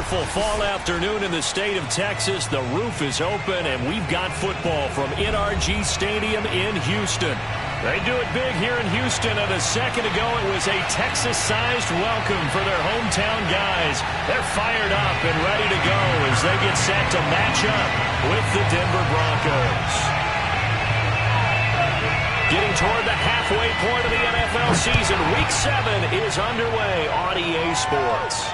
wonderful fall afternoon in the state of Texas. The roof is open, and we've got football from NRG Stadium in Houston. They do it big here in Houston, and a second ago it was a Texas-sized welcome for their hometown guys. They're fired up and ready to go as they get set to match up with the Denver Broncos. Getting toward the halfway point of the NFL season, Week 7 is underway on EA Sports.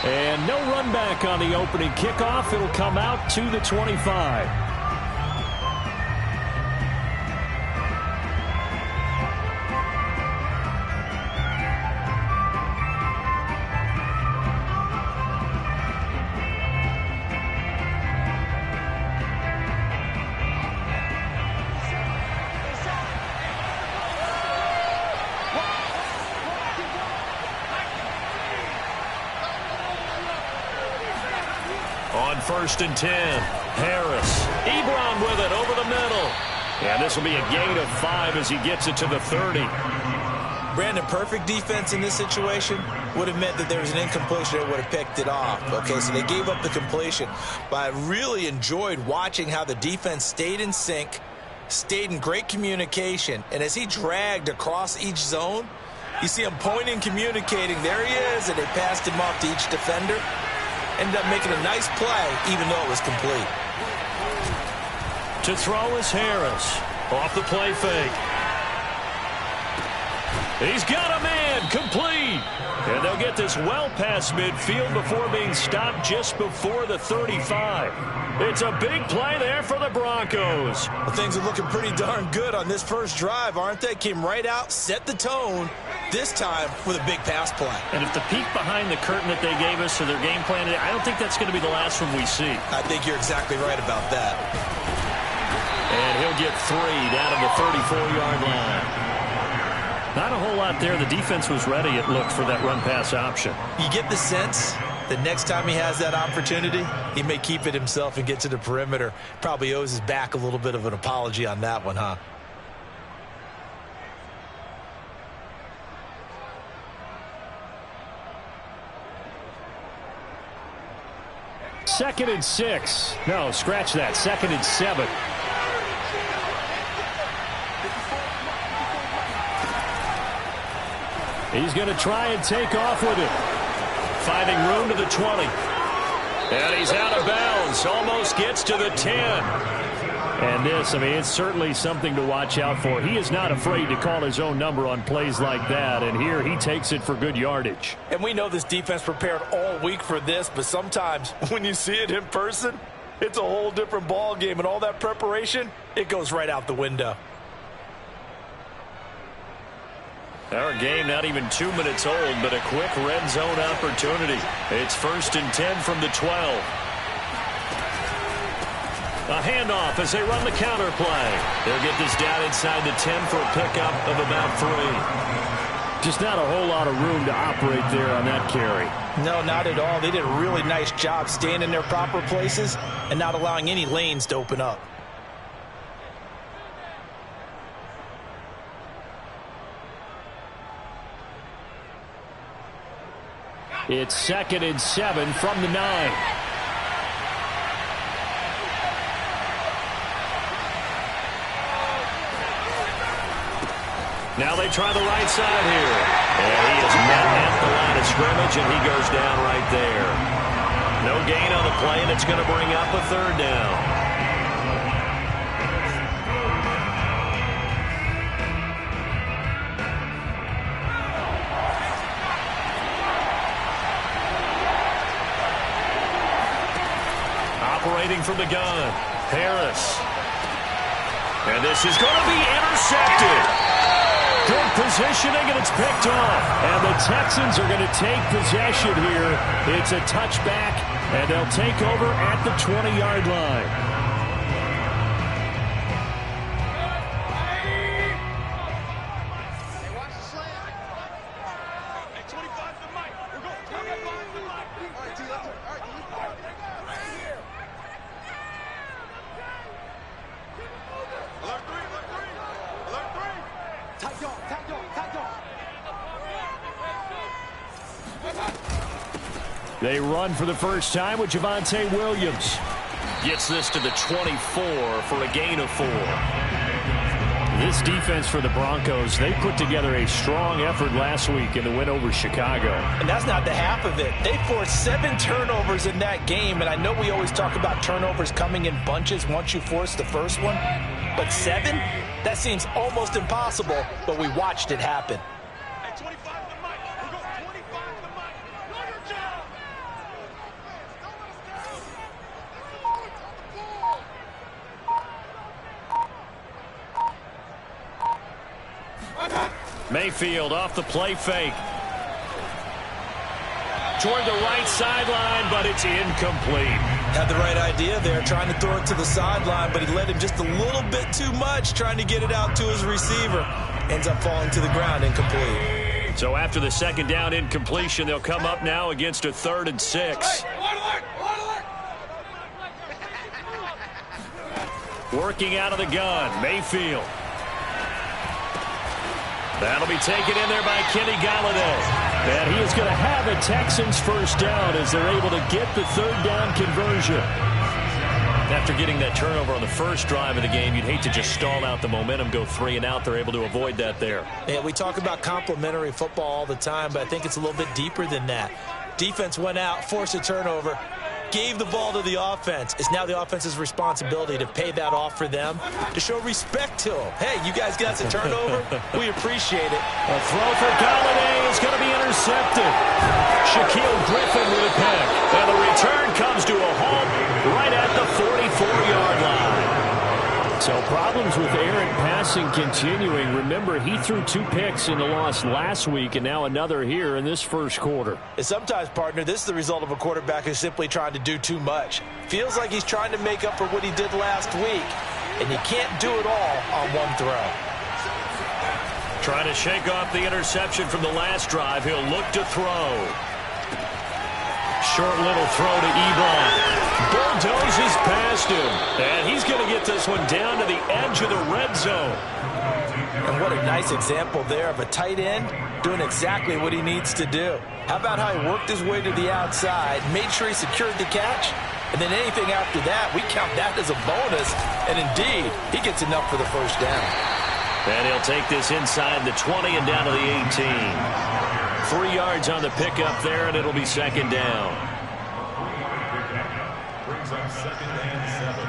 And no run back on the opening kickoff. It'll come out to the 25. First and 10. Harris. Ebron with it over the middle. And this will be a gain of 5 as he gets it to the 30. Brandon, perfect defense in this situation would have meant that there was an incompletion that would have picked it off. Okay, so they gave up the completion. But I really enjoyed watching how the defense stayed in sync, stayed in great communication. And as he dragged across each zone, you see him pointing, communicating. There he is, and they passed him off to each defender. Ended up making a nice play, even though it was complete. To throw is Harris. Off the play fake. He's got a man, complete. And they'll get this well past midfield before being stopped just before the 35. It's a big play there for the Broncos. Well, things are looking pretty darn good on this first drive, aren't they? Came right out, set the tone, this time with a big pass play. And if the peek behind the curtain that they gave us to their game plan, I don't think that's going to be the last one we see. I think you're exactly right about that. And he'll get 3 down at the 34-yard line. Not a whole lot there. The defense was ready, it looked, for that run-pass option. You get the sense that next time he has that opportunity, he may keep it himself and get to the perimeter. Probably owes his back a little bit of an apology on that one, huh? Second and 6. No, scratch that. Second and 7. He's going to try and take off with it. Finding room to the 20. And he's out of bounds. Almost gets to the 10. And this, I mean, it's certainly something to watch out for. He is not afraid to call his own number on plays like that. And here he takes it for good yardage. And we know this defense prepared all week for this, but sometimes when you see it in person, it's a whole different ball game. And all that preparation, it goes right out the window. Our game not even 2 minutes old, but a quick red zone opportunity. It's first and 10 from the 12. A handoff as they run the counter play. They'll get this down inside the 10 for a pickup of about 3. Just not a whole lot of room to operate there on that carry. No, not at all. They did a really nice job staying in their proper places and not allowing any lanes to open up. It's second and 7 from the 9. Now they try the right side here. And he is met at the line of scrimmage, and he goes down right there. No gain on the play, and it's going to bring up a third down. Operating from the gun, Harris. And this is going to be intercepted. Good positioning, and it's picked off. And the Texans are going to take possession here. It's a touchback, and they'll take over at the 20-yard line. Tight dog, tight dog, tight dog. They run for the first time with Javonte Williams. Gets this to the 24 for a gain of 4. This defense for the Broncos, they put together a strong effort last week in the win over Chicago. And that's not the half of it. They forced 7 turnovers in that game, and I know we always talk about turnovers coming in bunches once you force the first one, but 7? That seems almost impossible, but we watched it happen. Mayfield off the play fake. Toward the right sideline, but it's incomplete. Had the right idea there, trying to throw it to the sideline, but he let him just a little bit too much, trying to get it out to his receiver. Ends up falling to the ground, incomplete. So after the second down incompletion, they'll come up now against a 3rd and 6. Working out of the gun, Mayfield. That'll be taken in there by Kenny Golladay. And he is going to have a Texans first down as they're able to get the 3rd down conversion. After getting that turnover on the first drive of the game, you'd hate to just stall out the momentum, go 3 and out. They're able to avoid that there. Yeah, we talk about complementary football all the time, but I think it's a little bit deeper than that. Defense went out, forced a turnover, gave the ball to the offense. It's now the offense's responsibility to pay that off for them, to show respect to them. Hey, you guys got the turnover? We appreciate it. A throw for Golladay is going to be intercepted. Shaquille Griffin with a pick. And the return comes to a halt right at the 44-yard line. So problems with errant passing continuing. Remember, he threw 2 picks in the loss last week and now another here in this first quarter. And sometimes, partner, this is the result of a quarterback who's simply trying to do too much. Feels like he's trying to make up for what he did last week, and you can't do it all on one throw. Trying to shake off the interception from the last drive. He'll look to throw. Short little throw to Ebron. Bulldozes past him. And he's going to get this one down to the edge of the red zone. And what a nice example there of a tight end doing exactly what he needs to do. How about how he worked his way to the outside, made sure he secured the catch, and then anything after that, we count that as a bonus. And indeed, he gets enough for the first down. And he'll take this inside the 20 and down to the 18. 3 yards on the pickup there, and it'll be 2nd down. Brings up 2nd and 7.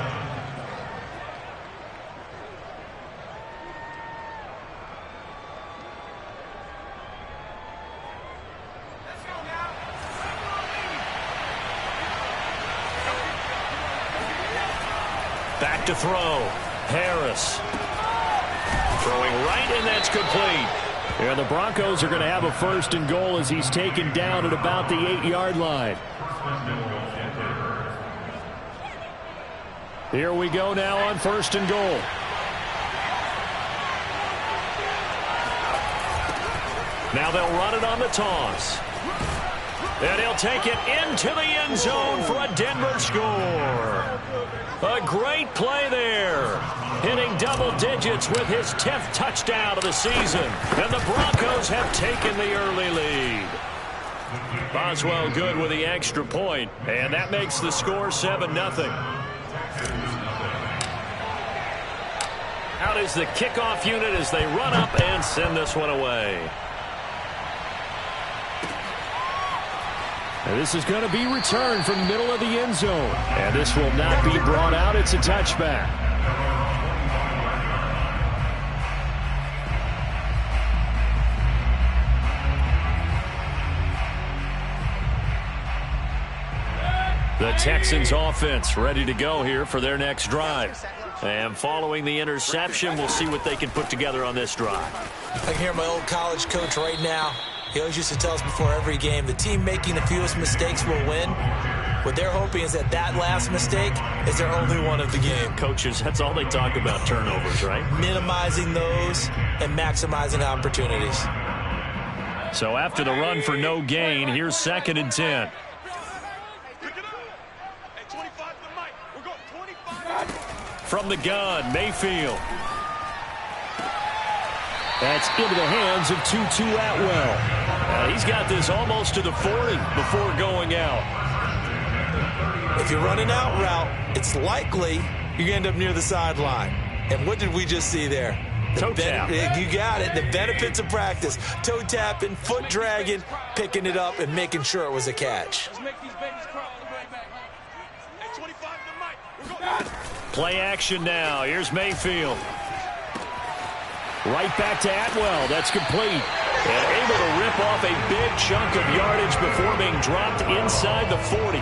Back to throw. Harris. Throwing right, and that's complete. And the Broncos are going to have a 1st and goal as he's taken down at about the 8-yard line. Here we go now on 1st and goal. Now they'll run it on the toss. And he'll take it into the end zone for a Denver score. A great play there. Hitting double digits with his 10th touchdown of the season. And the Broncos have taken the early lead. Boswell good with the extra point. And that makes the score 7-0. Out is the kickoff unit as they run up and send this one away. And this is going to be returned from the middle of the end zone. And this will not be brought out. It's a touchback. The Texans offense ready to go here for their next drive. And following the interception, we'll see what they can put together on this drive. I can hear my old college coach right now. He always used to tell us before every game, the team making the fewest mistakes will win. What they're hoping is that that last mistake is their only one of the game. Coaches, that's all they talk about, turnovers, right? Minimizing those and maximizing opportunities. So after the run for no gain, here's 2nd and 10. From the gun, Mayfield. That's into the hands of Tutu Atwell. He's got this almost to the 40 before going out. If you're running out route, it's likely you're going to end up near the sideline. And what did we just see there? Toe tap. You got it. The benefits of practice. Toe tapping, foot dragging, picking it up, and making sure it was a catch. Play action now. Here's Mayfield. Right back to Atwell. That's complete. And able to rip off a big chunk of yardage before being dropped inside the 40.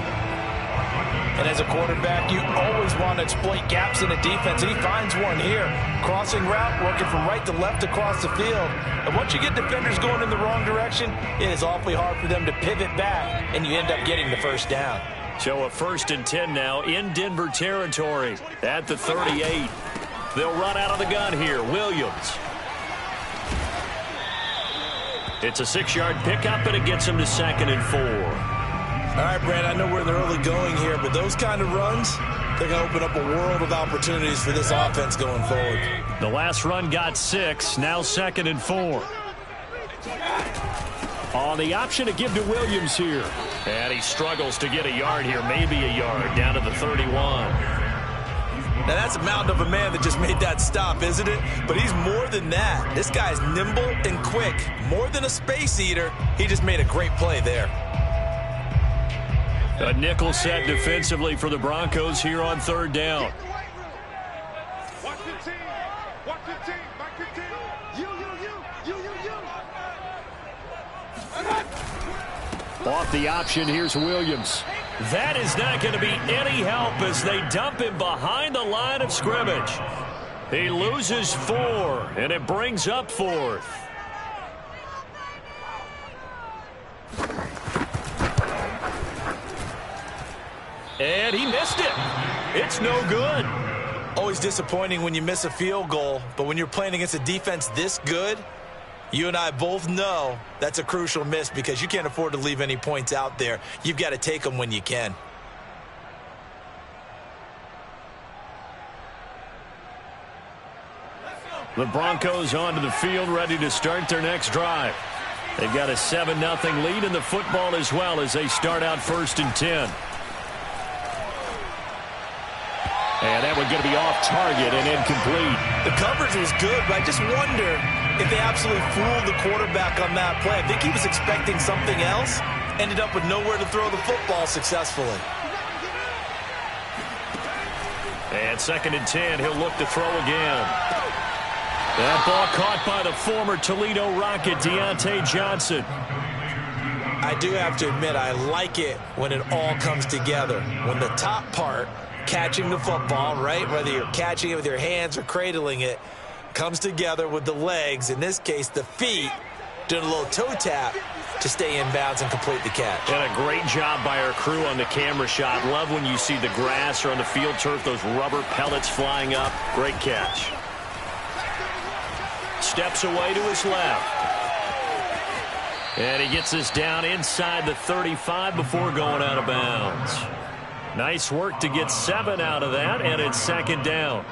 And as a quarterback, you always want to exploit gaps in the defense, and he finds one here. Crossing route, working from right to left across the field. And once you get defenders going in the wrong direction, it is awfully hard for them to pivot back, and you end up getting the first down. So a 1st and 10 now in Denver territory at the 38. They'll run out of the gun here. Williams. It's a 6-yard pickup, and it gets him to 2nd and 4. All right, Brad, I know we're in the early going here, but those kind of runs, they're going to open up a world of opportunities for this offense going forward. The last run got 6, now 2nd and 4. On the option to give to Williams here. And he struggles to get a yard here, maybe a yard, down to the 31. Now, that's a mountain of a man that just made that stop, isn't it? But he's more than that. This guy's nimble and quick. More than a space eater, he just made a great play there. A nickel set defensively for the Broncos here on 3rd down. Watch the team. Watch the team. Back the team. You. Off the option, here's Williams. That is not going to be any help as they dump him behind the line of scrimmage. He loses 4, and it brings up 4th. And he missed it. It's no good. Always disappointing when you miss a field goal, but when you're playing against a defense this good, you and I both know that's a crucial miss because you can't afford to leave any points out there. You've got to take them when you can. The Broncos onto the field, ready to start their next drive. They've got a 7-0 lead in the football as well as they start out 1st and 10. And that one going to be off target and incomplete. The coverage was good, but I just wonder if they absolutely fooled the quarterback on that play. I think he was expecting something else, ended up with nowhere to throw the football successfully. And 2nd and 10, he'll look to throw again. That ball caught by the former Toledo Rocket, Deontay Johnson. I do have to admit, I like it when it all comes together. When the top part, catching the football, right, whether you're catching it with your hands or cradling it, comes together with the legs, in this case the feet, doing a little toe tap to stay in bounds and complete the catch. And a great job by our crew on the camera shot. Love when you see the grass or on the field turf, those rubber pellets flying up. Great catch. Steps away to his left. And he gets us down inside the 35 before going out of bounds. Nice work to get 7 out of that, and it's 2nd down.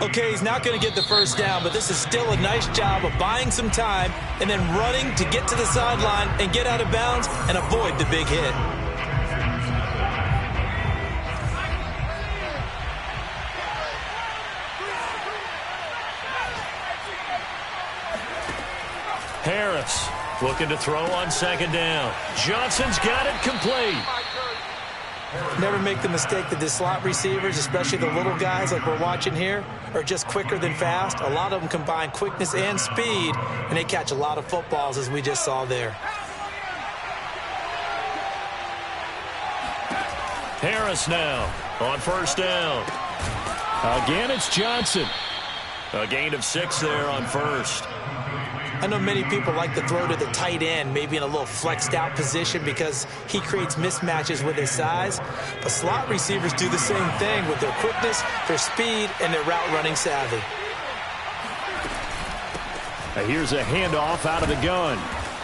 Okay, he's not going to get the first down, but this is still a nice job of buying some time and then running to get to the sideline and get out of bounds and avoid the big hit. Harris looking to throw on 2nd down. Johnson's got it complete. Never make the mistake that the slot receivers, especially the little guys like we're watching here, are just quicker than fast. A lot of them combine quickness and speed, and they catch a lot of footballs, as we just saw there. Harris now on 1st down. Again, it's Johnson. A gain of 6 there on 1st. I know many people like to throw to the tight end, maybe in a little flexed out position because he creates mismatches with his size. But slot receivers do the same thing with their quickness, their speed, and their route running savvy. Here's a handoff out of the gun.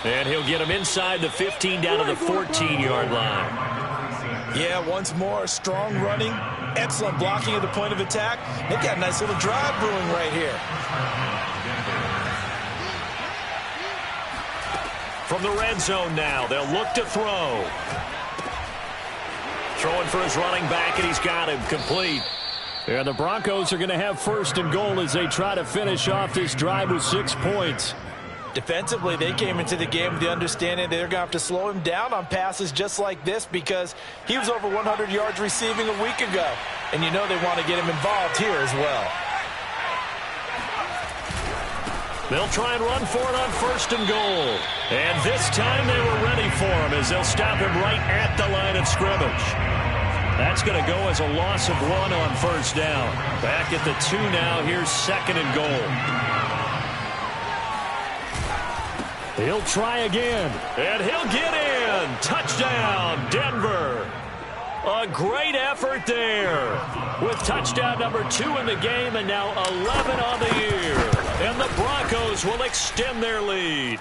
And he'll get him inside the 15 down to the 14-yard line. Yeah, once more, strong running, excellent blocking at the point of attack. They've got a nice little drive brewing right here. From the red zone now, they'll look to throw. Throwing for his running back, and he's got him complete. And the Broncos are going to have first and goal as they try to finish off this drive with 6 points. Defensively, they came into the game with the understanding they're going to have to slow him down on passes just like this because he was over 100 yards receiving a week ago. And you know they want to get him involved here as well. They'll try and run for it on first and goal. And this time they were ready for him as they'll stop him right at the line of scrimmage. That's going to go as a loss of 1 on first down. Back at the 2 now. Here's second and goal. He'll try again. And he'll get in. Touchdown, Denver. A great effort there with touchdown number 2 in the game and now 11 on the year. And the Broncos will extend their lead.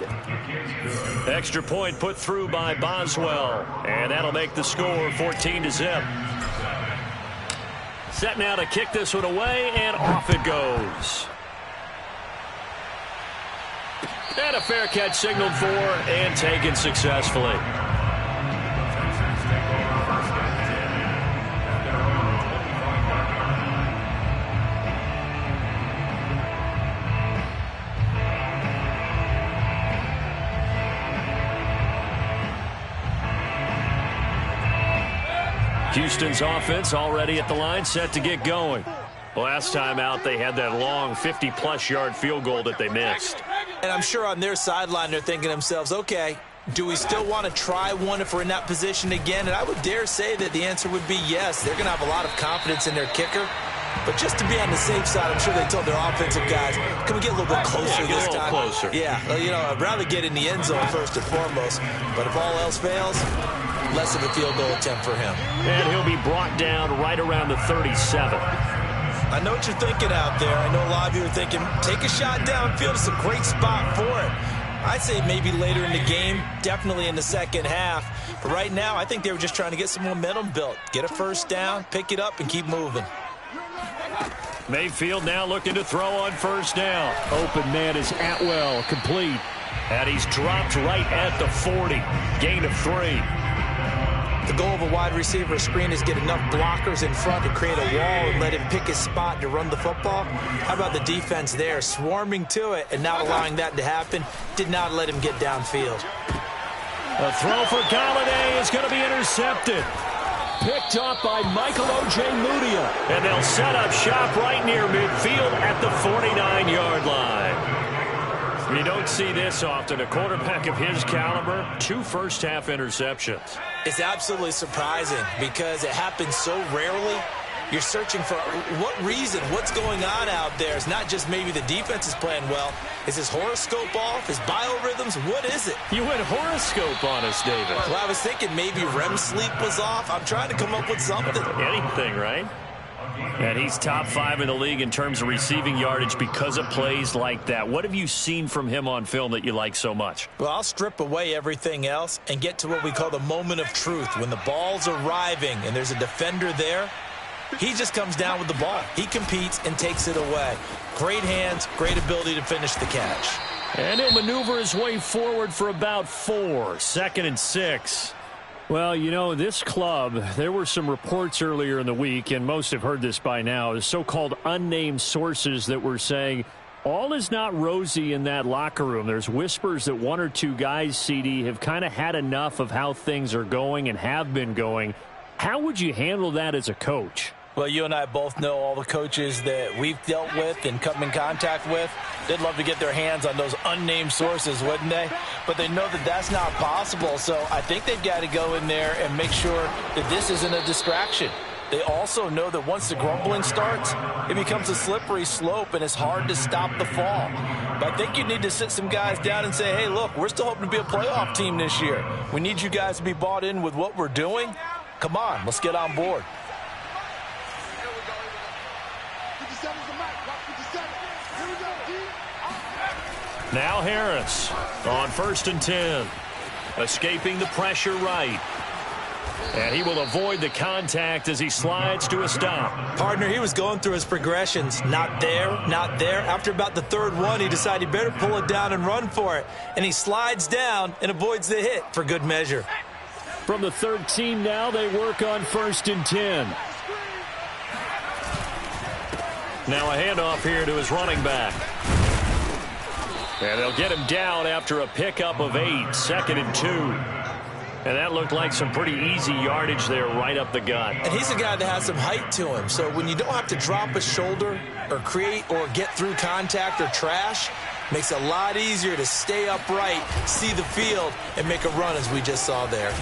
Extra point put through by Boswell. And that'll make the score 14-0. Set now to kick this one away, and off it goes. And a fair catch signaled for and taken successfully. Houston's offense already at the line, set to get going. Last time out, they had that long 50-plus yard field goal that they missed. And I'm sure on their sideline they're thinking to themselves, okay, do we still want to try one if we're in that position again? And I would dare say that the answer would be yes. They're going to have a lot of confidence in their kicker. But just to be on the safe side, I'm sure they told their offensive guys, can we get a little bit closer this time? Closer. Yeah, you know, I'd rather get in the end zone first and foremost. But if all else fails, less of a field goal attempt for him. And he'll be brought down right around the 37. I know what you're thinking out there. I know a lot of you are thinking, take a shot downfield. It's a great spot for it. I'd say maybe later in the game, definitely in the second half. But right now, I think they were just trying to get some momentum built. Get a first down, pick it up, and keep moving. Mayfield now looking to throw on first down. Open man is Atwell, complete. And he's dropped right at the 40. Gain of 3. The goal of a wide receiver screen is get enough blockers in front to create a wall and let him pick his spot to run the football. How about the defense there, swarming to it and not allowing that to happen? Did not let him get downfield. A throw for Galladay is going to be intercepted. Picked up by Michael Ojemudia. And they'll set up shop right near midfield at the 49-yard line. You don't see this often. A quarterback of his caliber, 2 first-half interceptions. It's absolutely surprising because it happens so rarely. You're searching for what reason, what's going on out there. It's not just maybe the defense is playing well. Is his horoscope off? His biorhythms? What is it? You went horoscope on us, David. Well, I was thinking maybe REM sleep was off. I'm trying to come up with something. Anything, right? And he's top 5 in the league in terms of receiving yardage because of plays like that. What have you seen from him on film that you like so much? Well, I'll strip away everything else and get to what we call the moment of truth. When the ball's arriving and there's a defender there, he just comes down with the ball. He competes and takes it away. Great hands, great ability to finish the catch. And he'll maneuver his way forward for about 4. 2nd and 6. Well, you know, this club, there were some reports earlier in the week, and most have heard this by now, the so-called unnamed sources that were saying all is not rosy in that locker room. There's whispers that 1 or 2 guys, CD, have kind of had enough of how things are going and have been going. How would you handle that as a coach? Well, you and I both know all the coaches that we've dealt with and come in contact with. They'd love to get their hands on those unnamed sources, wouldn't they? But they know that that's not possible, so I think they've got to go in there and make sure that this isn't a distraction. They also know that once the grumbling starts, it becomes a slippery slope, and it's hard to stop the fall. But I think you need to sit some guys down and say, hey, look, we're still hoping to be a playoff team this year. We need you guys to be bought in with what we're doing. Come on, let's get on board. Now Harris on 1st and 10. Escaping the pressure right. And he will avoid the contact as he slides to a stop. Partner, he was going through his progressions. Not there, not there. After about the third one, he decided he better pull it down and run for it. And he slides down and avoids the hit for good measure. From the 13 now, they work on 1st and 10. Now a handoff here to his running back. And they'll get him down after a pickup of 8, 2nd and 2. And that looked like some pretty easy yardage there right up the gut. And he's a guy that has some height to him. So when you don't have to drop a shoulder or create or get through contact or trash, makes it a lot easier to stay upright, see the field, and make a run as we just saw there.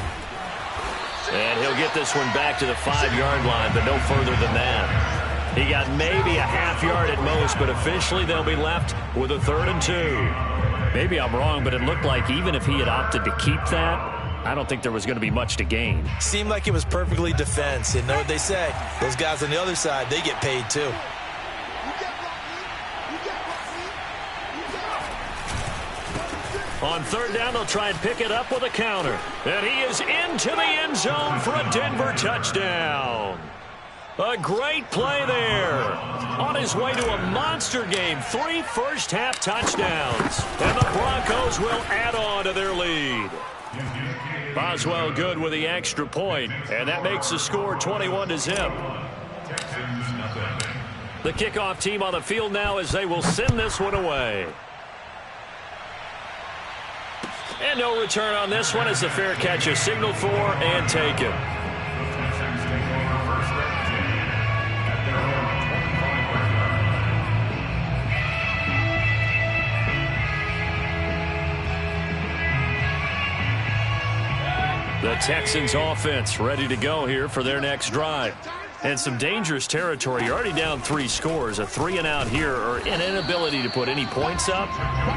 And he'll get this one back to the 5-yard line, but no further than that. He got maybe a half yard at most, but officially they'll be left with a 3rd and 2. Maybe I'm wrong, but it looked like even if he had opted to keep that, I don't think there was going to be much to gain. Seemed like it was perfectly defense. And know what they say, those guys on the other side, they get paid too. On 3rd down, they'll try and pick it up with a counter. And he is into the end zone for a Denver touchdown. A great play there. On his way to a monster game, 3 first-half touchdowns. And the Broncos will add on to their lead. Boswell good with the extra point, and that makes the score 21-0. The kickoff team on the field now as they will send this one away. And no return on this one as the fair catch is signaled for and taken. The Texans offense ready to go here for their next drive. And some dangerous territory. You're already down 3 scores. A 3-and-out here or an inability to put any points up.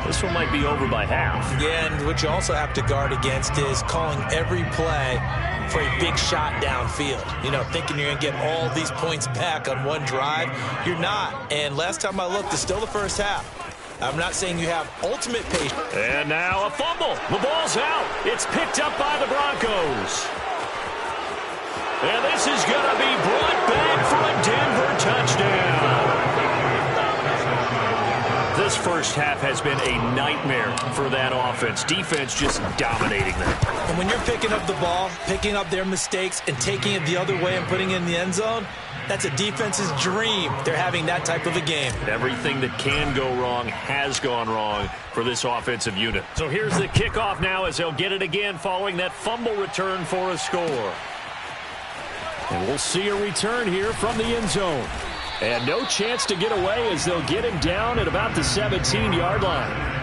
This one might be over by half. Yeah, and what you also have to guard against is calling every play for a big shot downfield. You know, thinking you're going to get all these points back on one drive. You're not. And last time I looked, it's still the first half. I'm not saying you have ultimate patience. And now a fumble. The ball's out. It's picked up by the Broncos. And this is going to be brought back for a Denver touchdown. This first half has been a nightmare for that offense. Defense just dominating them. And when you're picking up the ball, picking up their mistakes, and taking it the other way and putting it in the end zone, that's a defense's dream. They're having that type of a game. Everything that can go wrong has gone wrong for this offensive unit. So here's the kickoff now as they'll get it again following that fumble return for a score. And we'll see a return here from the end zone. And no chance to get away as they'll get him down at about the 17-yard line.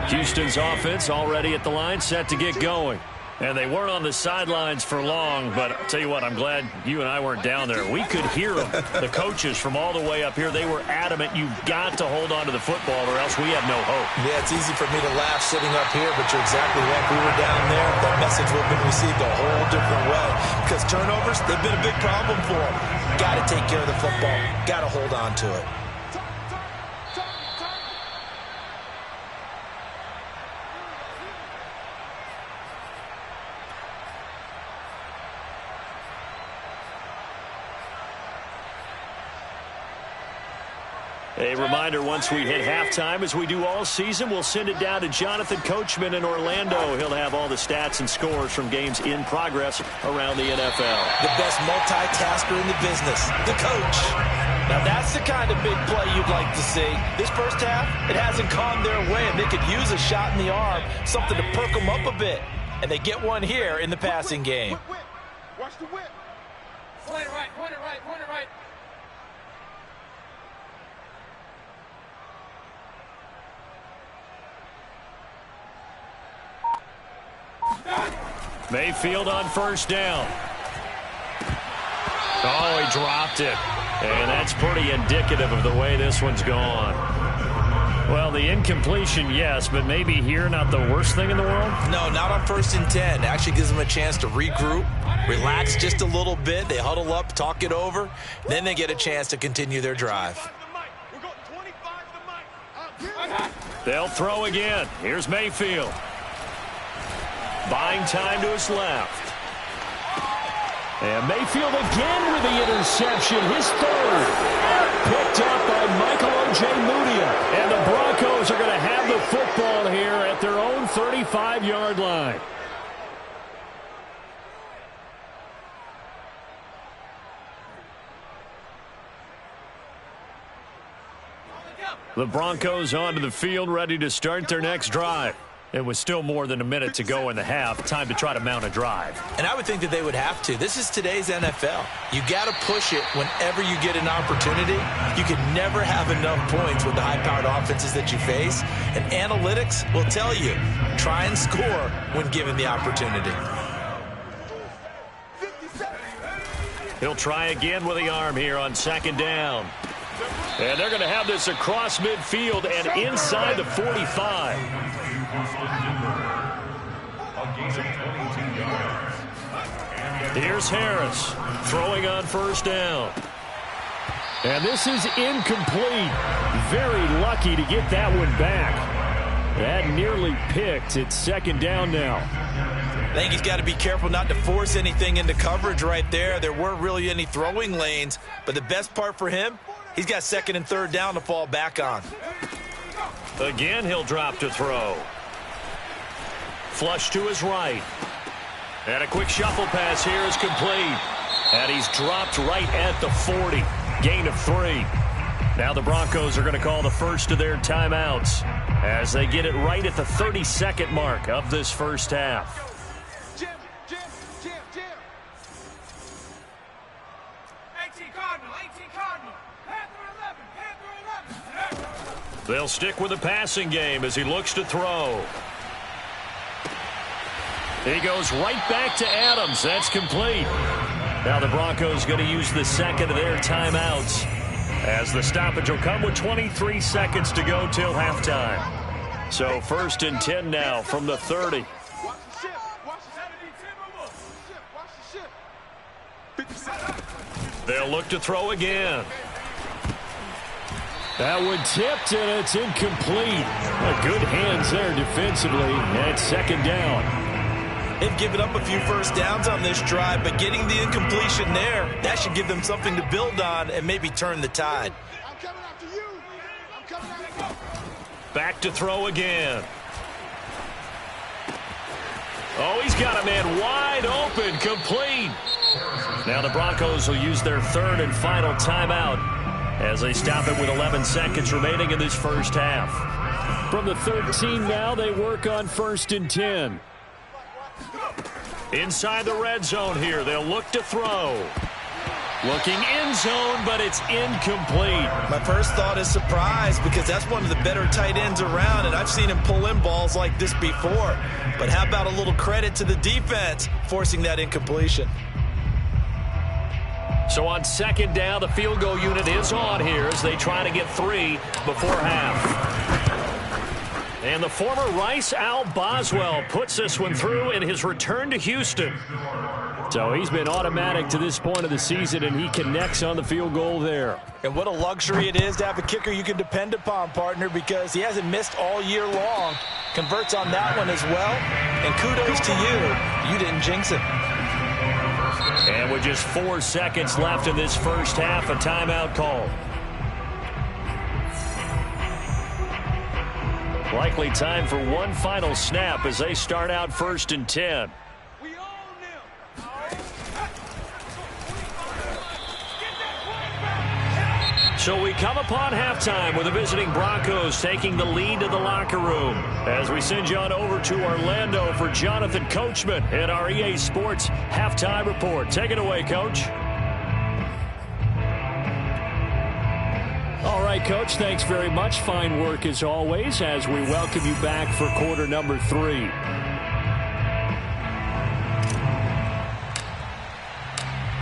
Houston's offense already at the line, set to get going. And they weren't on the sidelines for long, but I'll tell you what, I'm glad you and I weren't down there. We could hear them. The coaches from all the way up here, they were adamant, you've got to hold on to the football or else we have no hope. Yeah, it's easy for me to laugh sitting up here, but you're exactly right. If we were down there, that message would have been received a whole different way. Because turnovers, they've been a big problem for them. Got to take care of the football. Got to hold on to it. A reminder, once we hit halftime, as we do all season, we'll send it down to Jonathan Coachman in Orlando. He'll have all the stats and scores from games in progress around the NFL. The best multitasker in the business, the coach. Now that's the kind of big play you'd like to see. This first half, it hasn't gone their way, and they could use a shot in the arm, something to perk them up a bit. And they get one here in the passing game. Watch the whip. Point it right, point it right, point it right. Mayfield on first down. Oh, he dropped it. And that's pretty indicative of the way this one's gone. Well, the incompletion, yes, but maybe here not the worst thing in the world? No, not on 1st and 10. Actually gives them a chance to regroup, relax just a little bit. They huddle up, talk it over. Then they get a chance to continue their drive. They'll throw again. Here's Mayfield. Buying time to his left. And Mayfield again with the interception, his third. Picked up by Michael Ojemudia. And the Broncos are going to have the football here at their own 35-yard line. The Broncos onto the field, ready to start their next drive. It was still more than a minute to go in the half. Time to try to mount a drive. And I would think that they would have to. This is today's NFL. You got to push it whenever you get an opportunity. You can never have enough points with the high-powered offenses that you face. And analytics will tell you, try and score when given the opportunity. He'll try again with the arm here on 2nd down. And they're going to have this across midfield and inside the 45. Here's Harris throwing on 1st down. And this is incomplete. Very lucky to get that one back. That nearly picked. It's 2nd down now. I think he's got to be careful not to force anything into coverage right there. There weren't really any throwing lanes. But the best part for him, he's got 2nd and 3rd down to fall back on. Again, he'll drop to throw. Flush to his right. And a quick shuffle pass here is complete. And he's dropped right at the 40. Gain of 3. Now the Broncos are going to call the first of their timeouts as they get it right at the 32nd mark of this first half. Jim. 18 Cardinal. Panther 11. They'll stick with the passing game as he looks to throw. He goes right back to Adams. That's complete. Now the Broncos going to use the second of their timeouts as the stoppage will come with 23 seconds to go till halftime. So 1st and 10 now from the 30. They'll look to throw again. That one tipped, and it's incomplete. Good hands there defensively, and it's 2nd down. They've given up a few first downs on this drive, but getting the incompletion there, that should give them something to build on and maybe turn the tide. I'm coming after you. Back to throw again. Oh, he's got a man wide open, complete. Now the Broncos will use their 3rd and final timeout as they stop it with 11 seconds remaining in this first half. From the 13 now, they work on 1st and 10. Inside the red zone here, they'll look to throw. Looking end zone, but it's incomplete. My first thought is surprise because that's one of the better tight ends around, and I've seen him pull in balls like this before. But how about a little credit to the defense forcing that incompletion? So on 2nd down, the field goal unit is on here as they try to get 3 before half. And the former Rice Al Boswell puts this one through in his return to Houston. So he's been automatic to this point of the season, and he connects on the field goal there. And what a luxury it is to have a kicker you can depend upon, partner, because he hasn't missed all year long. Converts on that one as well. And kudos to you. You didn't jinx it. And with just 4 seconds left in this first half, a timeout call. Likely time for one final snap as they start out 1st and 10. So we come upon halftime with the visiting Broncos taking the lead to the locker room. As we send you on over to Orlando for Jonathan Coachman at our EA Sports Halftime Report. Take it away, Coach. All right, Coach, thanks very much. Fine work as always as we welcome you back for quarter number 3.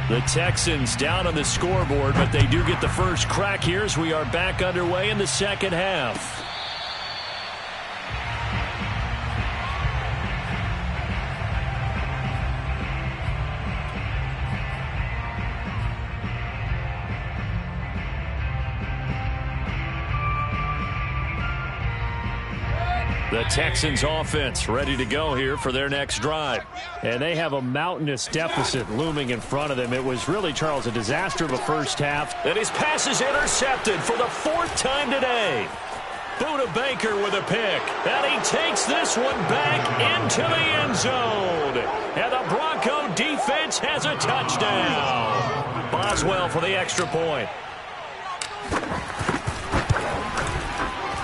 The Texans down on the scoreboard, but they do get the first crack here as we are back underway in the second half. The Texans offense ready to go here for their next drive. And they have a mountainous deficit looming in front of them. It was really, Charles, a disaster of a first half. And his pass is intercepted for the 4th time today. Buda Baker with a pick. And he takes this one back into the end zone. And the Bronco defense has a touchdown. Boswell for the extra point.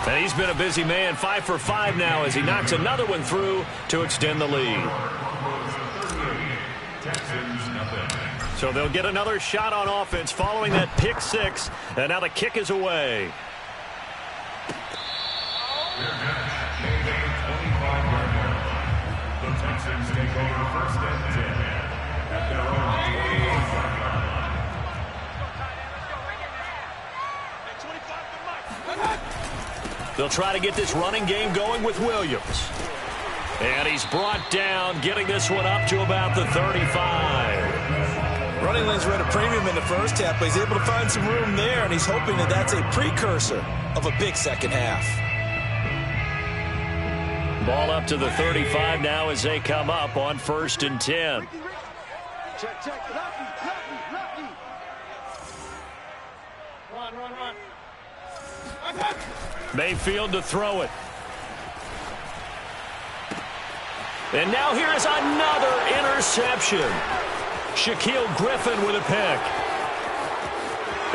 And he's been a busy man, 5 for 5 now as he knocks another one through to extend the lead. So they'll get another shot on offense following that pick 6, and now the kick is away. The Texans take over 1st and 10 at their own 25-yard line. They'll try to get this running game going with Williams. And he's brought down, getting this one up to about the 35. Running lanes were at a premium in the first half, but he's able to find some room there, and he's hoping that that's a precursor of a big second half. Ball up to the 35 now as they come up on 1st and 10. Check. Lucky. Run. Mayfield to throw it. And now here's another interception. Shaquille Griffin with a pick.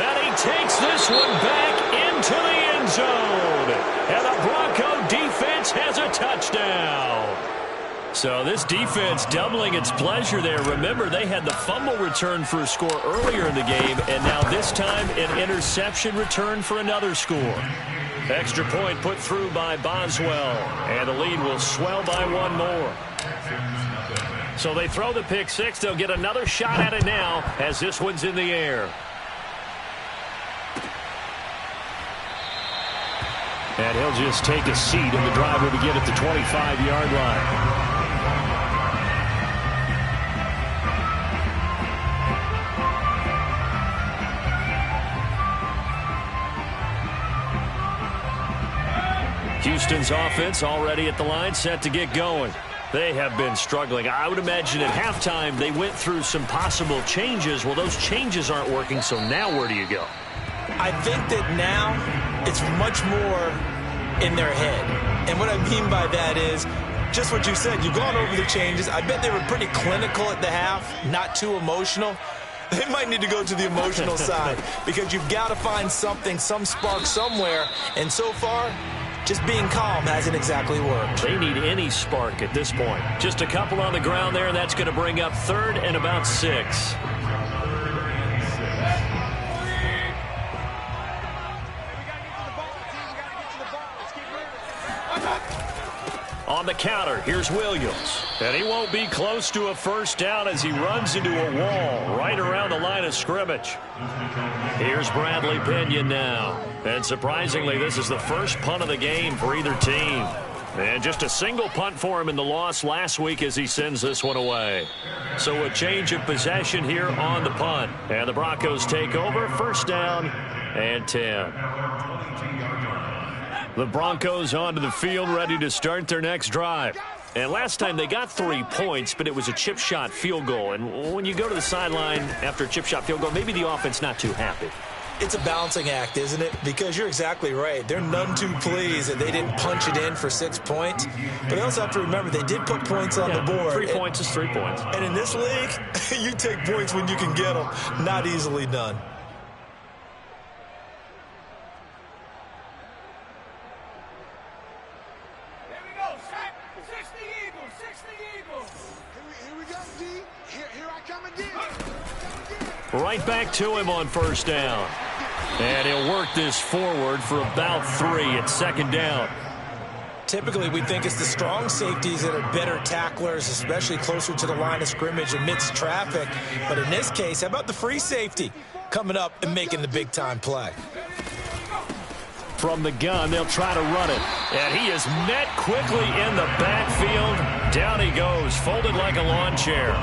And he takes this one back into the end zone. And the Bronco defense has a touchdown. So this defense doubling its pleasure there. Remember, they had the fumble return for a score earlier in the game, and now this time an interception return for another score. Extra point put through by Boswell, and the lead will swell by one more. So they throw the pick 6. They'll get another shot at it now as this one's in the air. And he'll just take a seat, and the drive will begin at the 25-yard line. Houston's offense already at the line, set to get going. They have been struggling. I would imagine at halftime they went through some possible changes. Well, those changes aren't working, so now where do you go? I think that now it's much more in their head. And what I mean by that is just what you said. You've gone over the changes. I bet they were pretty clinical at the half, not too emotional. They might need to go to the emotional side because you've got to find something, some spark somewhere. And so far, just being calm hasn't exactly worked. They need any spark at this point. Just a couple on the ground there, and that's going to bring up 3rd and about 6. On the counter, here's Williams. And he won't be close to a first down as he runs into a wall right around the line of scrimmage. Here's Bradley Pinion now. And surprisingly, this is the first punt of the game for either team. And just a single punt for him in the loss last week as he sends this one away. So a change of possession here on the punt. And the Broncos take over, 1st down and 10. The Broncos onto the field, ready to start their next drive. And last time they got 3 points, but it was a chip shot field goal. And when you go to the sideline after a chip shot field goal, maybe the offense not too happy. It's a balancing act, isn't it? Because you're exactly right. They're none too pleased that they didn't punch it in for 6 points. But they also have to remember they did put points on the board. 3 points is 3 points. And in this league, you take points when you can get them. Not easily done. Right back to him on 1st down. And he'll work this forward for about 3 at 2nd down. Typically, we think it's the strong safeties that are better tacklers, especially closer to the line of scrimmage amidst traffic. But in this case, how about the free safety coming up and making the big-time play? From the gun, they'll try to run it. And he is met quickly in the backfield. Down he goes, folded like a lawn chair.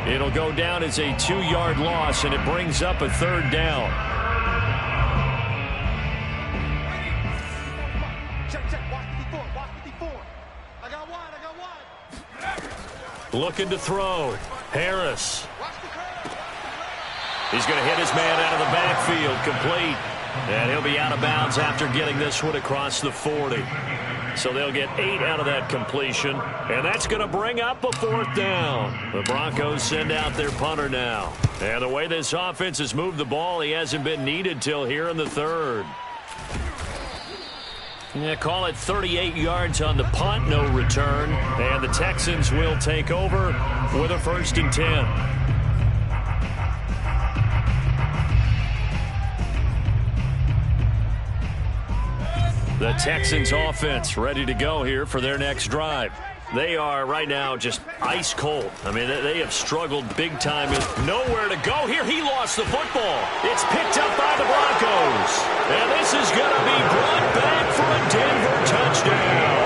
It'll go down as a 2-yard loss, and it brings up a 3rd down. Check. Watch 54. Watch 54. I got wide. Looking to throw. Harris. He's going to hit his man out of the backfield. Complete. And he'll be out of bounds after getting this one across the 40. So they'll get 8 out of that completion. And that's going to bring up a 4th down. The Broncos send out their punter now. And the way this offense has moved the ball, he hasn't been needed till here in the 3rd. Yeah, call it 38 yards on the punt, no return. And the Texans will take over with a 1st and 10. The Texans offense ready to go here for their next drive. They are right now just ice cold. I mean, they have struggled big time. Nowhere to go here. He lost the football. It's picked up by the Broncos. And this is going to be brought back for a Denver touchdown.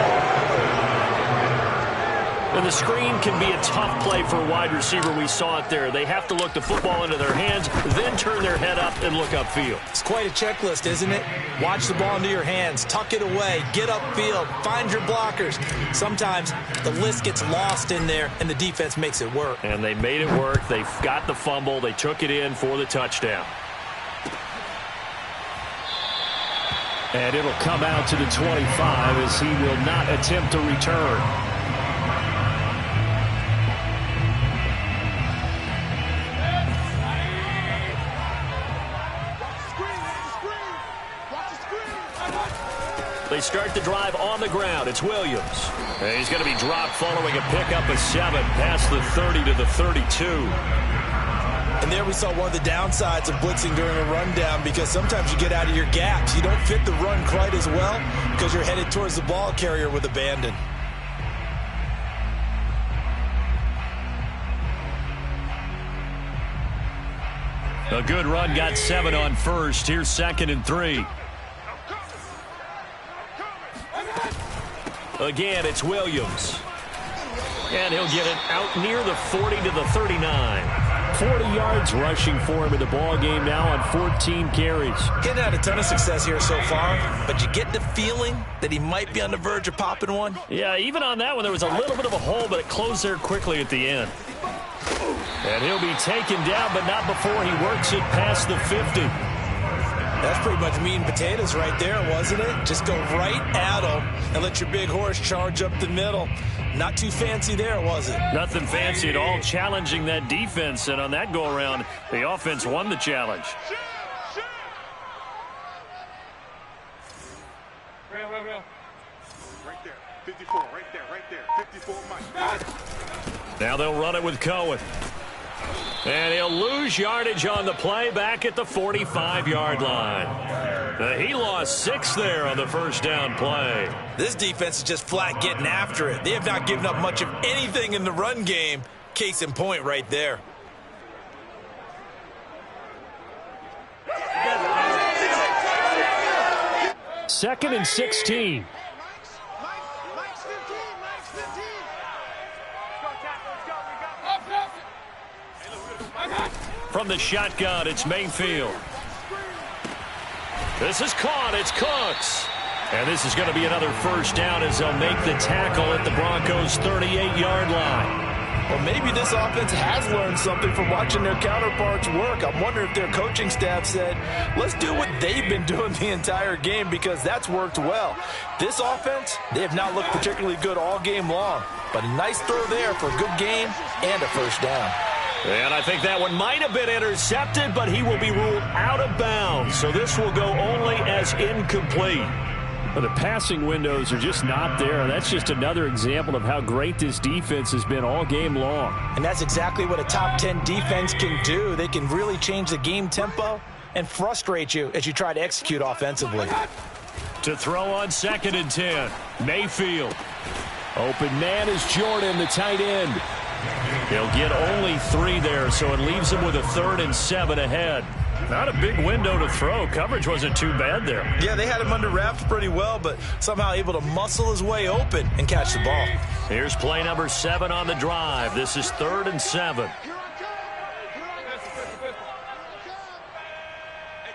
And the screen can be a tough play for a wide receiver. We saw it there. They have to look the football into their hands, then turn their head up and look upfield. It's quite a checklist, isn't it? Watch the ball into your hands, tuck it away, get upfield, find your blockers. Sometimes the list gets lost in there, and the defense makes it work. And they made it work. They got the fumble. They took it in for the touchdown. And it'll come out to the 25 as he will not attempt to return. They start the drive on the ground. It's Williams. And he's going to be dropped following a pickup of 7 past the 30 to the 32. And there we saw one of the downsides of blitzing during a rundown, because sometimes you get out of your gaps. You don't fit the run quite as well because you're headed towards the ball carrier with abandon. A good run, got 7 on first. Here's 2nd and 3. Again, it's Williams. And he'll get it out near the 40 to the 39. 40 yards rushing for him in the ball game now on 14 carries. Getting had a ton of success here so far, but you get the feeling that he might be on the verge of popping one. Yeah, even on that one, there was a little bit of a hole, but it closed there quickly at the end. And he'll be taken down, but not before he works it past the 50. That's pretty much meat and potatoes right there, wasn't it? Just go right at him and let your big horse charge up the middle. Not too fancy there, was it? Nothing fancy at all, challenging that defense. And on that go-around, the offense won the challenge. Right there. 54, right there. 54, Mike. Now they'll run it with Cohen. And he'll lose yardage on the play back at the 45-yard line. He lost 6 there on the first down play. This defense is just flat getting after it. They have not given up much of anything in the run game. Case in point right there. Second and 16. From the shotgun, it's Mayfield. This is caught. It's Cooks. And this is going to be another first down as they'll make the tackle at the Broncos' 38-yard line. Well, maybe this offense has learned something from watching their counterparts work. I'm wondering if their coaching staff said, let's do what they've been doing the entire game, because that's worked well. This offense, they have not looked particularly good all game long. But a nice throw there for a good game and a first down. And I think that one might have been intercepted, but he will be ruled out of bounds. So this will go only as incomplete. Well, the passing windows are just not there. That's just another example of how great this defense has been all game long. And that's exactly what a top 10 defense can do. They can really change the game tempo and frustrate you as you try to execute offensively. To throw on 2nd and 10, Mayfield. Open man is Jordan, the tight end. He'll get only 3 there, so it leaves him with a 3rd and 7 ahead. Not a big window to throw. Coverage wasn't too bad there. Yeah, they had him under wraps pretty well, but somehow able to muscle his way open and catch the ball. Here's play number 7 on the drive. This is 3rd and 7. Hey,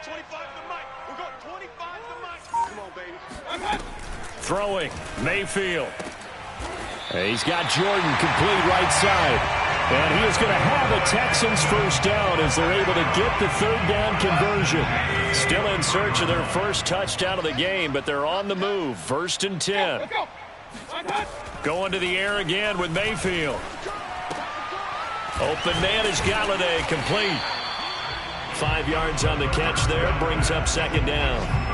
25 to Mike. We're going 25 to Mike. Come on, baby. Throwing, Mayfield. He's got Jordan complete right side. And he is going to have a Texans first down as they're able to get the third down conversion. Still in search of their first touchdown of the game, but they're on the move. 1st and 10. Going to the air again with Mayfield. Open man is Galladay, complete. 5 yards on the catch there, brings up 2nd down.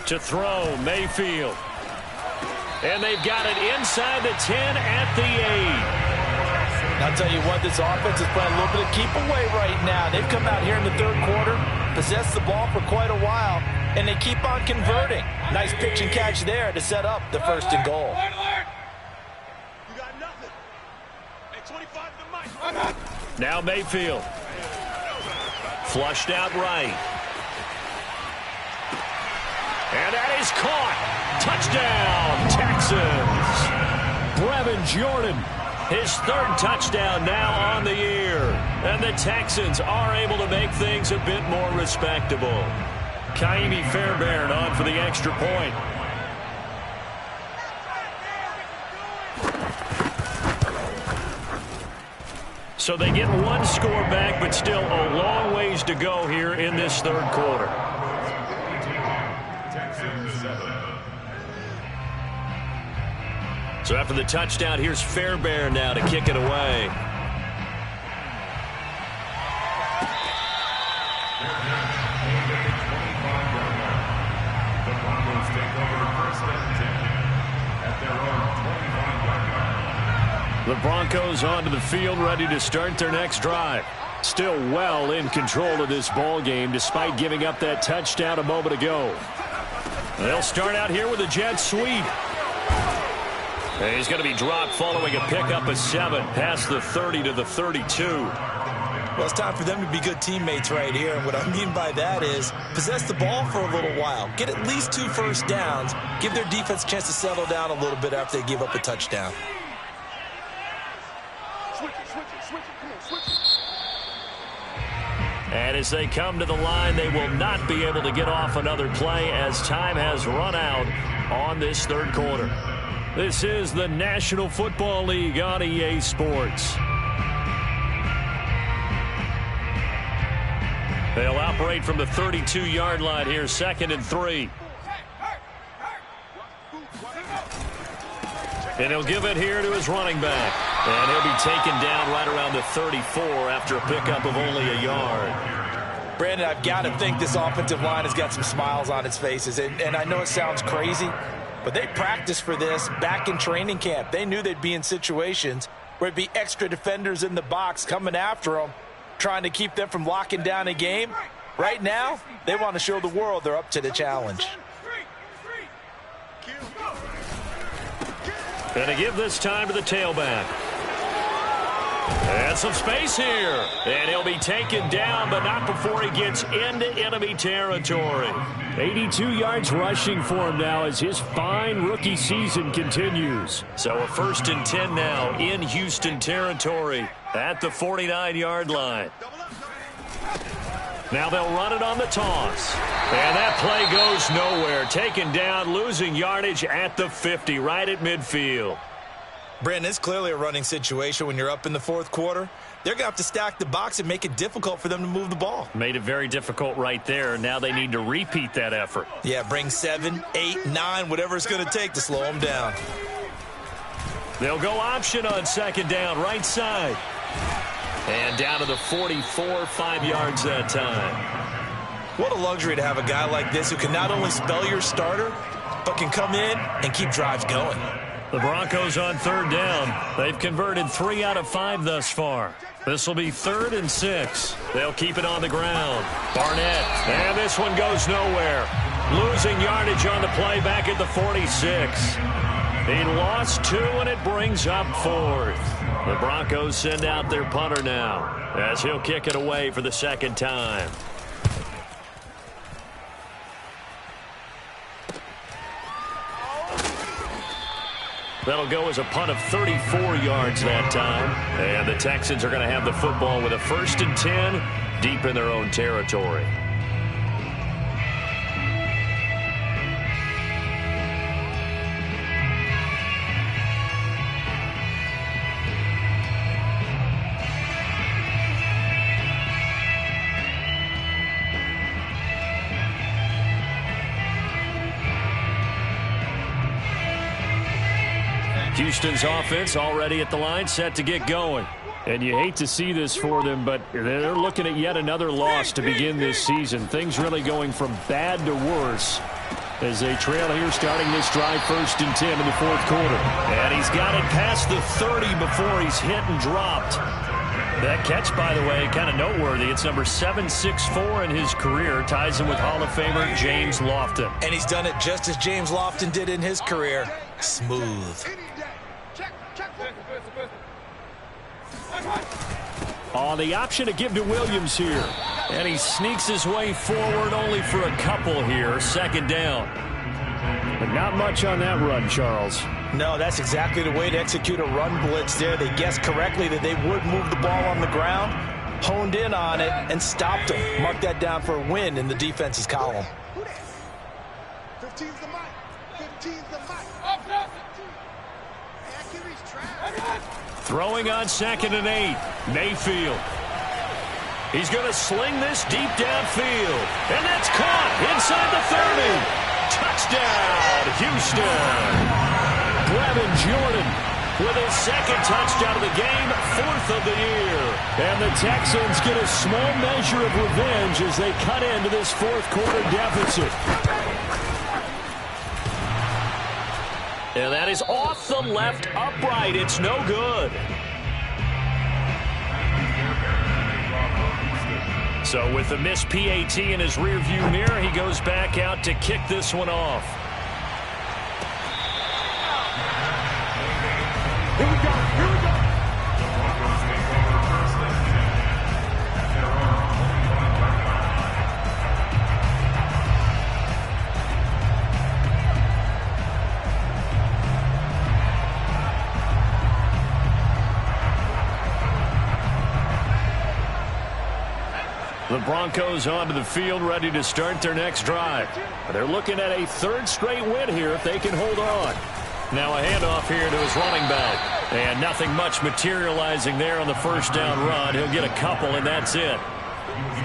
To throw, Mayfield. And they've got it inside the 10 at the 8. I'll tell you what, this offense is playing a little bit of keep away right now. They've come out here in the 3rd quarter, possessed the ball for quite a while, and they keep on converting. Nice pitch and catch there to set up the 1st and goal. You got nothing. Hey, 25 to the mic. Now Mayfield. Flushed out right. And that is caught. Touchdown, Texans. Brevin Jordan, his 3rd touchdown now on the year. And the Texans are able to make things a bit more respectable. Kaimi Fairbairn on for the extra point. So they get 1 score back, but still a long ways to go here in this 3rd quarter. So after the touchdown, here's Fairbairn now to kick it away. The Broncos onto the field, ready to start their next drive. Still well in control of this ball game, despite giving up that touchdown a moment ago. They'll start out here with a jet sweep. And he's going to be dropped following a pickup of 7 past the 30 to the 32. Well, it's time for them to be good teammates right here. And what I mean by that is possess the ball for a little while. Get at least 2 first downs. Give their defense a chance to settle down a little bit after they give up a touchdown. And as they come to the line, they will not be able to get off another play as time has run out on this 3rd quarter. This is the National Football League on EA Sports. They'll operate from the 32-yard line here, 2nd and 3. And he'll give it here to his running back. And he'll be taken down right around the 34 after a pickup of only a yard. Brandon, I've got to think this offensive line has got some smiles on its faces. And I know it sounds crazy, but they practiced for this back in training camp. They knew they'd be in situations where it'd be extra defenders in the box coming after them, trying to keep them from locking down a game. Right now, they want to show the world they're up to the challenge. Going to give this time to the tailback. And some space here. And he'll be taken down, but not before he gets into enemy territory. 82 yards rushing for him now as his fine rookie season continues. So a 1st and 10 now in Houston territory at the 49-yard line. Now they'll run it on the toss. And that play goes nowhere. Taken down, losing yardage at the 50, right at midfield. Brandon, it's clearly a running situation when you're up in the 4th quarter. They're going to have to stack the box and make it difficult for them to move the ball. Made it very difficult right there. Now they need to repeat that effort. Yeah, bring 7, 8, 9, whatever it's going to take to slow them down. They'll go option on 2nd down, right side. And down to the 44, 5 yards that time. What a luxury to have a guy like this who can not only spell your starter, but can come in and keep drives going. The Broncos on 3rd down. They've converted 3 out of 5 thus far. This will be 3rd and 6. They'll keep it on the ground. Barnett, and this one goes nowhere. Losing yardage on the play back at the 46. He lost 2, and it brings up 4th. The Broncos send out their punter now as he'll kick it away for the 2nd time. That'll go as a punt of 34 yards that time. And the Texans are going to have the football with a 1st and 10 deep in their own territory. Houston's offense already at the line, set to get going. And you hate to see this for them, but they're looking at yet another loss to begin this season. Things really going from bad to worse as they trail here starting this drive 1st and 10 in the 4th quarter. And he's got it past the 30 before he's hit and dropped. That catch, by the way, kind of noteworthy. It's number 764 in his career. Ties him with Hall of Famer James Lofton. And he's done it just as James Lofton did in his career. Smooth. On the option to give to Williams here. And he sneaks his way forward only for a couple here. 2nd down. But not much on that run, Charles. No, that's exactly the way to execute a run blitz there. They guessed correctly that they would move the ball on the ground, honed in on it, and stopped him. Mark that down for a win in the defense's column. 15's the mic. 15's the mic. Throwing on 2nd and 8. Mayfield. He's going to sling this deep downfield. And that's caught inside the 30. Touchdown, Houston. Brevin Jordan with his 2nd touchdown of the game, 4th of the year. And the Texans get a small measure of revenge as they cut into this 4th quarter deficit. And that is off the left upright. It's no good. So with the missed PAT in his rearview mirror, he goes back out to kick this one off. Here we go. Here we go. The Broncos onto the field, ready to start their next drive. They're looking at a 3rd straight win here if they can hold on. Now a handoff here to his running back. And nothing much materializing there on the 1st down run. He'll get a couple, and that's it.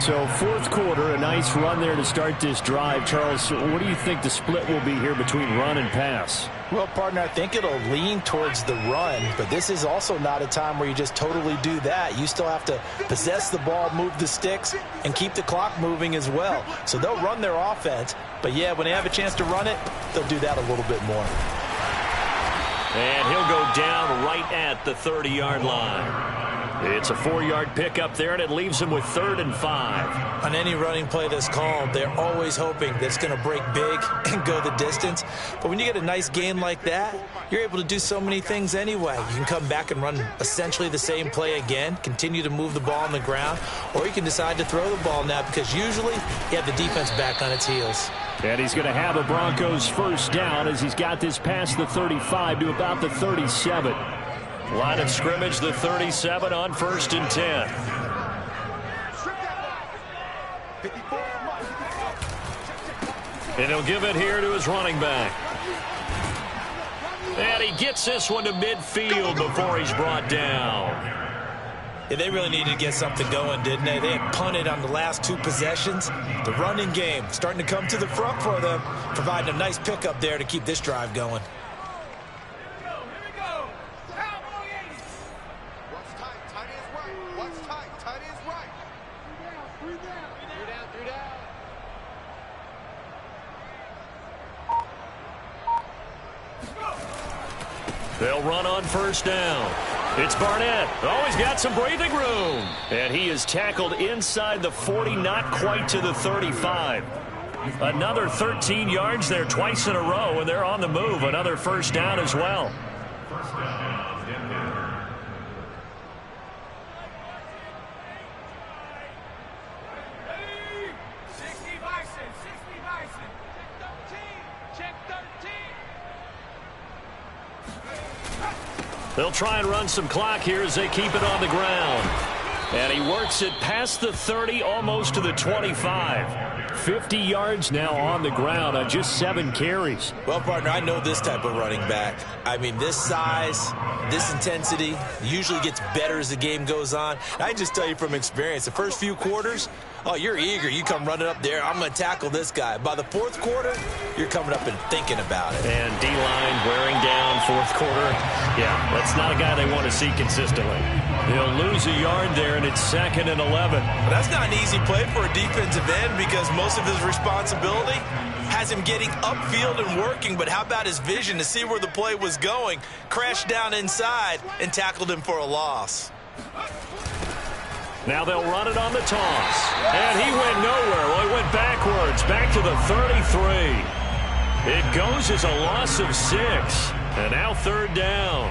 So 4th quarter, a nice run there to start this drive. Charles, what do you think the split will be here between run and pass? Well, partner, I think it'll lean towards the run, but this is also not a time where you just totally do that. You still have to possess the ball, move the sticks, and keep the clock moving as well. So they'll run their offense, but yeah, when they have a chance to run it, they'll do that a little bit more. And he'll go down right at the 30-yard line. It's a 4-yard pickup there, and it leaves him with 3rd and 5. On any running play that's called, they're always hoping that it's going to break big and go the distance. But when you get a nice gain like that, you're able to do so many things anyway. You can come back and run essentially the same play again, continue to move the ball on the ground, or you can decide to throw the ball now because usually you have the defense back on its heels. And he's going to have a Broncos 1st down as he's got this past the 35 to about the 37. Line of scrimmage, the 37 on 1st and 10. And he'll give it here to his running back. And he gets this one to midfield before he's brought down. Yeah, they really needed to get something going, didn't they? They had punted on the last 2 possessions. The running game starting to come to the front for them, providing a nice pickup there to keep this drive going. They'll run on 1st down. It's Barnett. Oh, he's got some breathing room. And he is tackled inside the 40, not quite to the 35. Another 13 yards there twice in a row, and they're on the move. Another 1st down as well. They'll try and run some clock here as they keep it on the ground. And he works it past the 30, almost to the 25. 50 yards now on the ground on just 7 carries. Well, partner, I know this type of running back. I mean, this size, this intensity usually gets better as the game goes on. I can just tell you from experience, the first few quarters, oh, you're eager. You come running up there, I'm going to tackle this guy. By the fourth quarter, you're coming up and thinking about it. And D-line wearing down fourth quarter. Yeah, that's not a guy they want to see consistently. They'll lose a yard there, and it's 2nd and 11. Well, that's not an easy play for a defensive end because most of his responsibility has him getting upfield and working, but how about his vision to see where the play was going, crashed down inside, and tackled him for a loss. Now they'll run it on the toss. And he went nowhere. Well, he went backwards, back to the 33. It goes as a loss of 6. And now 3rd down.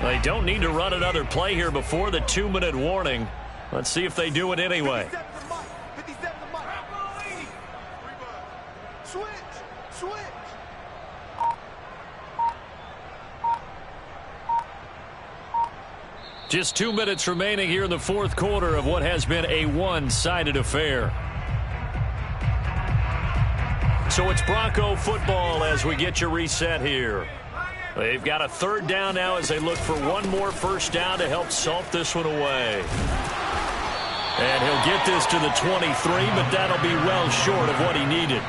They don't need to run another play here before the 2-minute warning. Let's see if they do it anyway. Just 2 minutes remaining here in the fourth quarter of what has been a one-sided affair. So it's Bronco football as we get you reset here. They've got a 3rd down now as they look for one more first down to help salt this one away. And he'll get this to the 23, but that'll be well short of what he needed.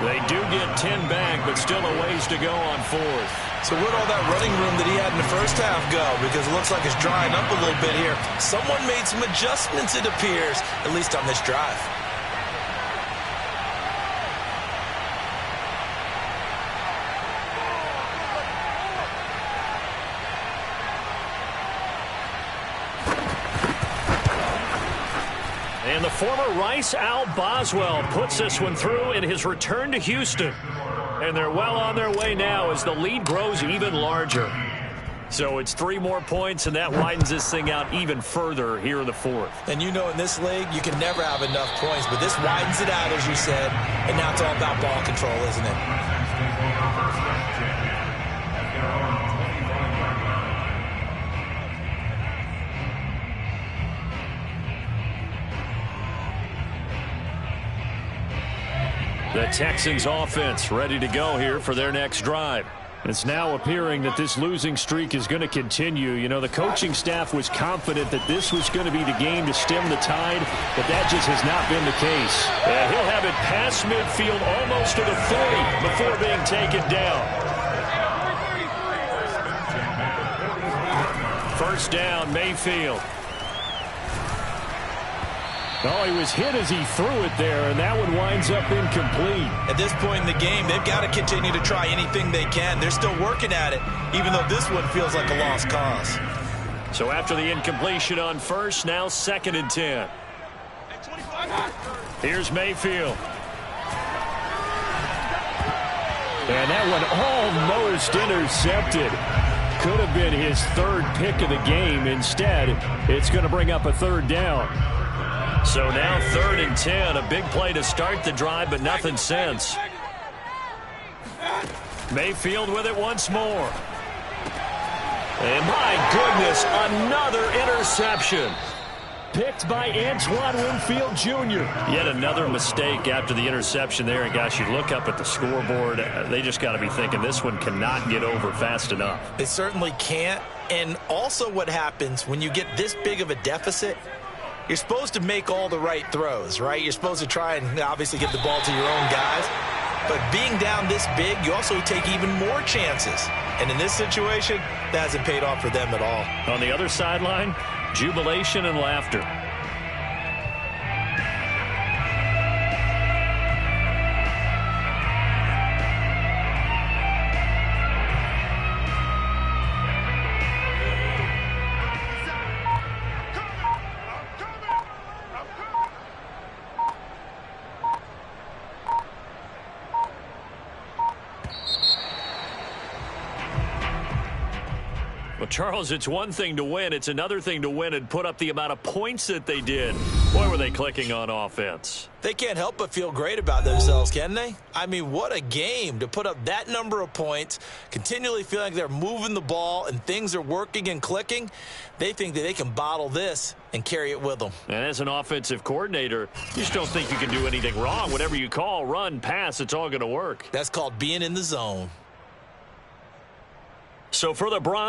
They do get 10 back, but still a ways to go on 4th. So where'd all that running room that he had in the first half go? Because it looks like it's drying up a little bit here. Someone made some adjustments, it appears, at least on this drive. And the former Rice Al Boswell puts this one through in his return to Houston. And they're well on their way now as the lead grows even larger. So it's 3 more points, and that widens this thing out even further here in the 4th. And you know in this league, you can never have enough points, but this widens it out, as you said, and now it's all about ball control, isn't it? The Texans offense ready to go here for their next drive. It's now appearing that this losing streak is going to continue. You know, the coaching staff was confident that this was going to be the game to stem the tide, but that just has not been the case. And he'll have it past midfield almost to the 40 before being taken down. First down, Mayfield. Oh, he was hit as he threw it there, and that one winds up incomplete. At this point in the game, they've got to continue to try anything they can. They're still working at it, even though this one feels like a lost cause. So after the incompletion on first, now 2nd and 10. Here's Mayfield. And that one almost intercepted. Could have been his 3rd pick of the game. Instead, it's going to bring up a 3rd down. So now 3rd and 10, a big play to start the drive, but nothing since. Mayfield with it once more. And my goodness, another interception. Picked by Antoine Winfield Jr. Yet another mistake after the interception there. And gosh, you look up at the scoreboard, they just got to be thinking this one cannot get over fast enough. It certainly can't. And also what happens when you get this big of a deficit, you're supposed to make all the right throws, right? You're supposed to try and obviously get the ball to your own guys. But being down this big, you also take even more chances. And in this situation, that hasn't paid off for them at all. On the other sideline, jubilation and laughter. Well, Charles, it's one thing to win. It's another thing to win and put up the amount of points that they did. Boy, were they clicking on offense. They can't help but feel great about themselves, can they? I mean, what a game to put up that number of points, continually feeling like they're moving the ball and things are working and clicking. They think that they can bottle this and carry it with them. And as an offensive coordinator, you just don't think you can do anything wrong. Whatever you call, run, pass, it's all going to work. That's called being in the zone. So for the Broncos,